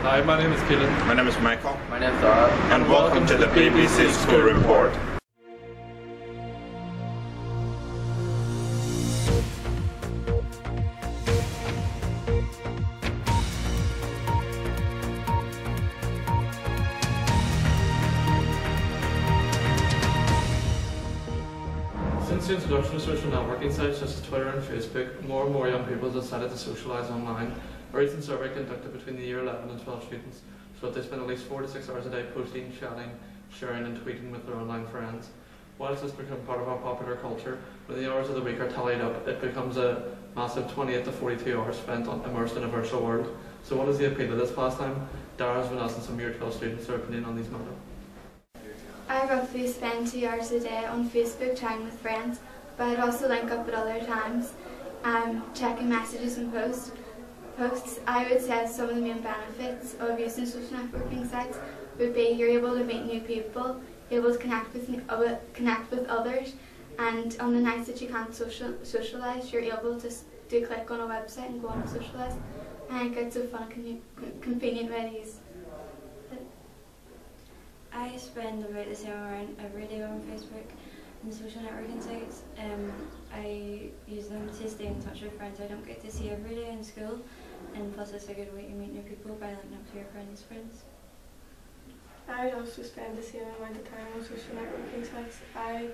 Hi, my name is Keelan. My name is Michael. My name is Dara. And welcome to the BBC School Report. Since the introduction of social networking sites such as Twitter and Facebook, more and more young people have decided to socialise online. A recent survey conducted between the year 11 and 12 students showed they spend at least 4 to 6 hours a day posting, chatting, sharing and tweeting with their online friends. Whilst this has become part of our popular culture, when the hours of the week are tallied up, it becomes a massive 28 to 42 hours spent immersed in a virtual world. So what is the appeal of this pastime? Dara's been asking some year 12 students their opinion on these matters. I roughly spend 2 hours a day on Facebook chatting with friends, but I'd also link up at other times, checking messages and posts. I would say some of the main benefits of using social networking sites would be you're able to meet new people, you're able to connect with others, and on the nights that you can't socialise, you're able to click on a website and go on and socialise. I think it's a fun and convenient way to use it. I spend about the same amount every day on Facebook and social networking sites. I use them to stay in touch with friends I don't get to see every day in school, and plus it's a good way to meet new people by linking up to your friends' friends. I would also spend the same amount of time on social networking sites. I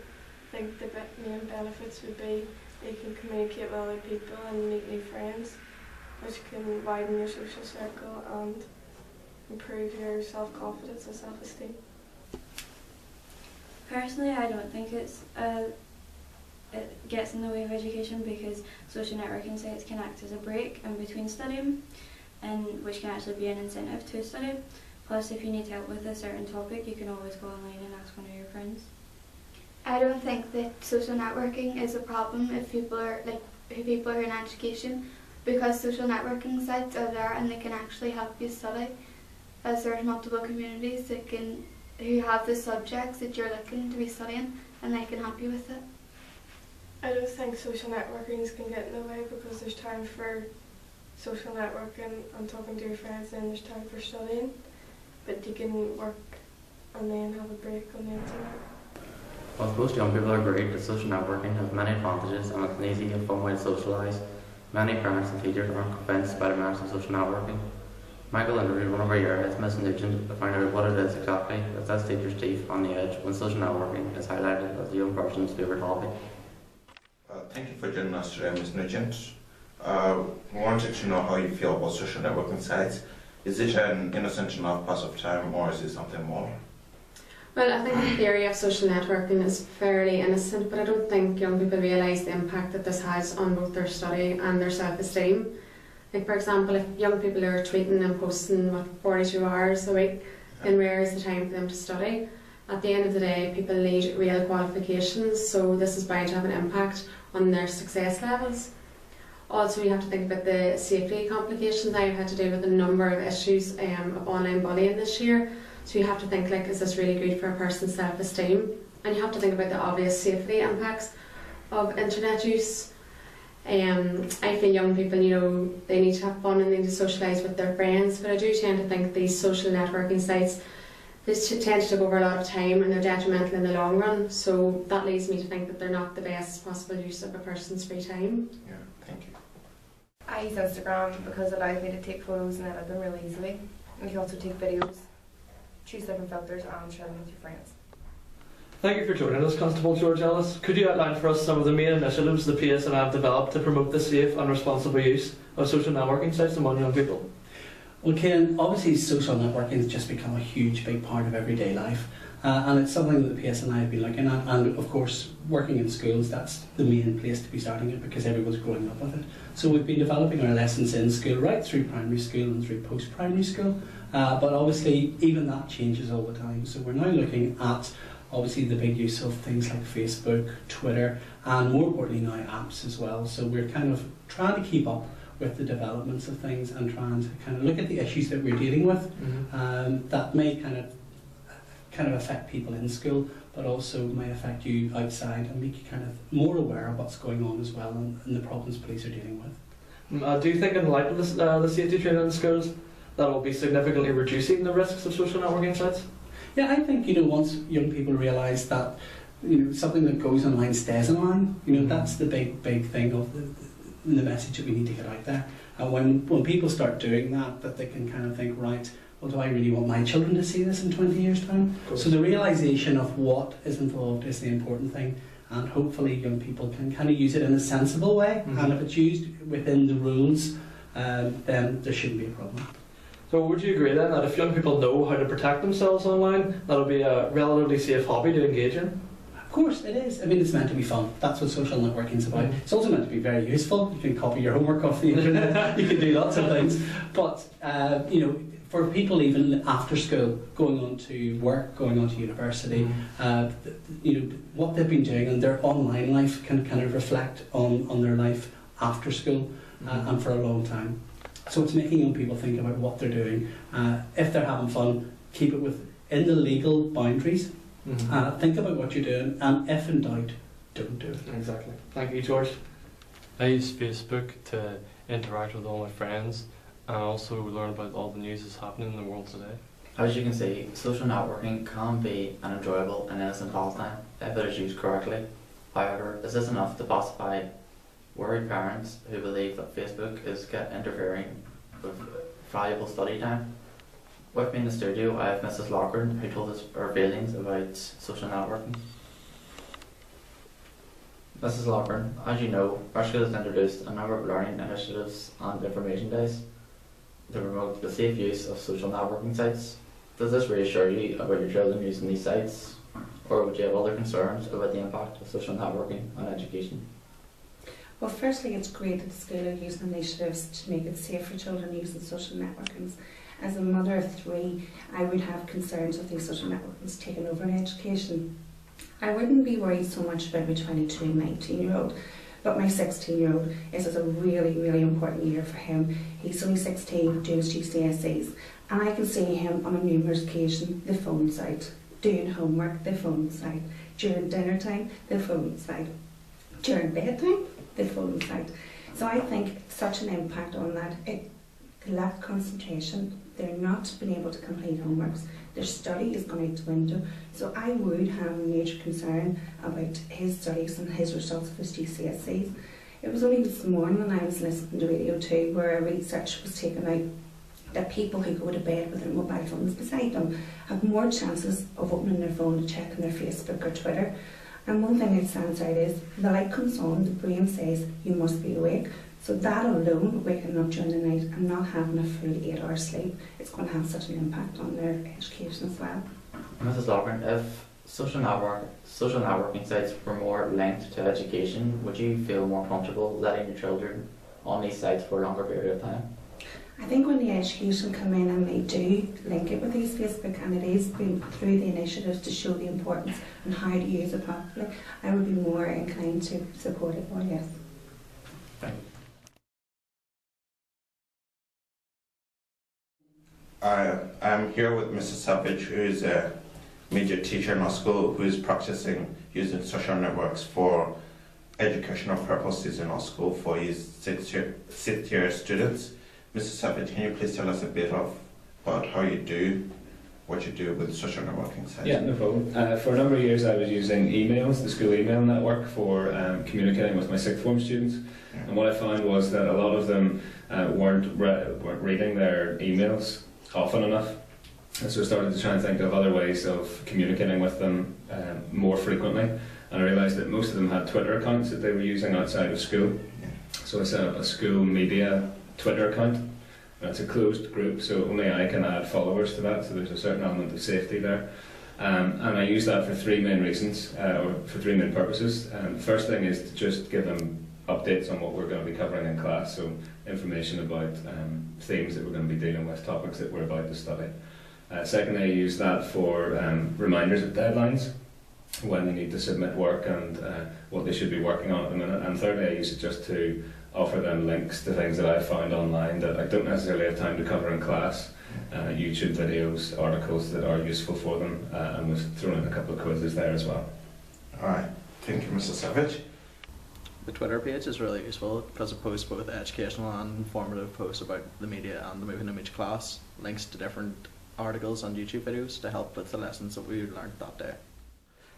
think the main benefits would be you can communicate with other people and meet new friends, which can widen your social circle and improve your self-confidence and self-esteem. Personally, I don't think it gets in the way of education, because social networking sites can act as a break in between studying, and which can actually be an incentive to study. Plus, if you need help with a certain topic, you can always go online and ask one of your friends. I don't think that social networking is a problem if people are in education, because social networking sites are there and they can actually help you study, as there are multiple communities who have the subjects that you're looking to be studying, and they can help you with it. I don't think social networking can get in the way, because there's time for social networking and talking to your friends, and there's time for studying, but you can work and then have a break on the internet. Whilst most young people agree that social networking has many advantages and it's an easy and fun way to socialise, many parents and teachers aren't convinced by the merits of social networking. Michael interviewed one of our year heads, Miss Nugent, to find out what it is exactly that sets teachers' teeth on the edge when social networking is highlighted as a young person's favourite hobby. Thank you for joining us today, Ms. Nugent. We wanted to know how you feel about social networking sites. Is it an innocent enough pass of time, or is it something more? Well, I think the theory of social networking is fairly innocent, but I don't think young people realise the impact that this has on both their study and their self-esteem. Like, for example, if young people are tweeting and posting 42 hours a week, then where is the time for them to study? At the end of the day, people need real qualifications, so this is bound to have an impact on their success levels. Also, you have to think about the safety complications. I've had to deal with a number of issues of online bullying this year, so you have to think, like, is this really good for a person's self-esteem? And you have to think about the obvious safety impacts of internet use. I feel young people, they need to have fun and they need to socialise with their friends, but I do tend to think these social networking sites, they tend to take over a lot of time and they're detrimental in the long run, so that leads me to think that they're not the best possible use of a person's free time. Yeah, thank you. I use Instagram because it allows me to take photos and edit them really easily. And you can also take videos, choose different filters and share them with your friends. Thank you for joining us, Constable George Ellis. Could you outline for us some of the main initiatives the PSNI have developed to promote the safe and responsible use of social networking sites among young people? Well, Cian, obviously social networking has just become a huge big part of everyday life, and it's something that the PSNI have been looking at, and of course working in schools, that's the main place to be starting it because everyone's growing up with it. So we've been developing our lessons in school right through primary school and through post-primary school, but obviously even that changes all the time. So we're now looking at obviously the big use of things like Facebook, Twitter, and more importantly now apps as well. So we're kind of trying to keep up with the developments of things and trying to kind of look at the issues that we're dealing with that may kind of affect people in school, but also may affect you outside and make you kind of more aware of what's going on as well and the problems police are dealing with. Do you think in light of the safety training in schools that will be significantly reducing the risks of social networking sites? Yeah, I think, once young people realise that, something that goes online stays online, that's the big thing of the message that we need to get out there. And when people start doing that they can kind of think, right, well, do I really want my children to see this in 20 years' time? So the realisation of what is involved is the important thing, and hopefully young people can kind of use it in a sensible way, and if it's used within the rules, then there shouldn't be a problem. So would you agree then that if young people know how to protect themselves online, that'll be a relatively safe hobby to engage in? Of course it is. I mean, it's meant to be fun. That's what social networking is about. It's also meant to be very useful. You can copy your homework off the internet. You can do lots of things. But, for people even after school, going on to work, going on to university, what they've been doing and their online life can kind of reflect on their life after school and for a long time. So it's making young people think about what they're doing. If they're having fun, keep it within the legal boundaries. Think about what you're doing, and if in doubt, don't do it. Exactly. Thank you, George. I use Facebook to interact with all my friends and also learn about all the news that's happening in the world today. As you can see, social networking can be an enjoyable and innocent pastime if it is used correctly. However, this is enough to pacify worried parents who believe that Facebook is interfering with valuable study time. With me in the studio, I have Mrs. Loughren, who told us her feelings about social networking. Mrs. Loughren, as you know, our school has introduced a number of learning initiatives and information days to promote the safe use of social networking sites. Does this reassure you about your children using these sites, or would you have other concerns about the impact of social networking on education? Well, firstly, it's great that the school are using initiatives to make it safe for children using social networkings. As a mother of 3, I would have concerns of these social networkings taking over in education. I wouldn't be worried so much about my 22 and 19-year-old, but my 16-year-old is a really, really important year for him. He's only 16, doing his GCSEs, and I can see him on a numerous occasion, the phone's out, doing homework, the phone's out, during dinner time, the phone's out, during bedtime, the phone's out. So I think such an impact on that, they lack concentration, they're not being able to complete homeworks, their study is going out the window. So I would have a major concern about his studies and his results of his GCSEs. It was only this morning when I was listening to Radio 2 where a research was taken out that people who go to bed with their mobile phones beside them have more chances of opening their phone and checking their Facebook or Twitter. And one thing that stands out is the light comes on, the brain says you must be awake. So that alone, waking up during the night and not having a full 8-hour sleep, it's going to have such an impact on their education as well. Mrs. Loughren, if social networking sites were more linked to education, would you feel more comfortable letting your children on these sites for a longer period of time? I think when the education come in and they do link it with these Facebook, and it is being through the initiatives to show the importance and how to use it properly, I would be more inclined to support it more, yes. Thank you. I'm here with Mrs. Savage, who is a major teacher in our school who is practicing using social networks for educational purposes in our school for his sixth year students. Mrs. Savage, can you please tell us a bit about how you do what you do with social networking sites? Yeah, no problem. For a number of years I was using emails, the school email network, for communicating with my sixth form students. Yeah. And what I found was that a lot of them weren't reading their emails often enough. And so I started to try and think of other ways of communicating with them more frequently. And I realised that most of them had Twitter accounts that they were using outside of school. Yeah. So I set up a school media Twitter account. And it's a closed group, so only I can add followers to that, so there's a certain element of safety there. And I use that for 3 main reasons, or for 3 main purposes. The first thing is to just give them updates on what we're going to be covering in class, so information about themes that we're going to be dealing with, topics that we're about to study. Secondly, I use that for reminders of deadlines, when they need to submit work and what they should be working on at the minute. And thirdly, I use it just to offer them links to things that I've found online that I don't necessarily have time to cover in class, YouTube videos, articles that are useful for them, and we've thrown in a couple of quizzes there as well. Alright, thank you, Mr. Savage. The Twitter page is really useful because it posts both educational and informative posts about the media and the moving image class, links to different articles and YouTube videos to help with the lessons that we learned that day.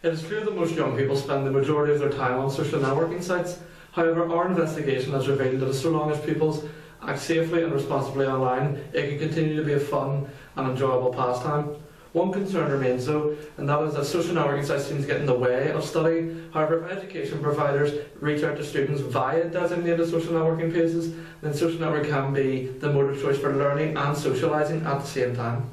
It is clear that most young people spend the majority of their time on social networking sites. However, our investigation has revealed that so long as people act safely and responsibly online, it can continue to be a fun and enjoyable pastime. One concern remains though, and that is that social networking sites seem to get in the way of study. However, if education providers reach out to students via designated social networking pages, then social network can be the mode of choice for learning and socialising at the same time.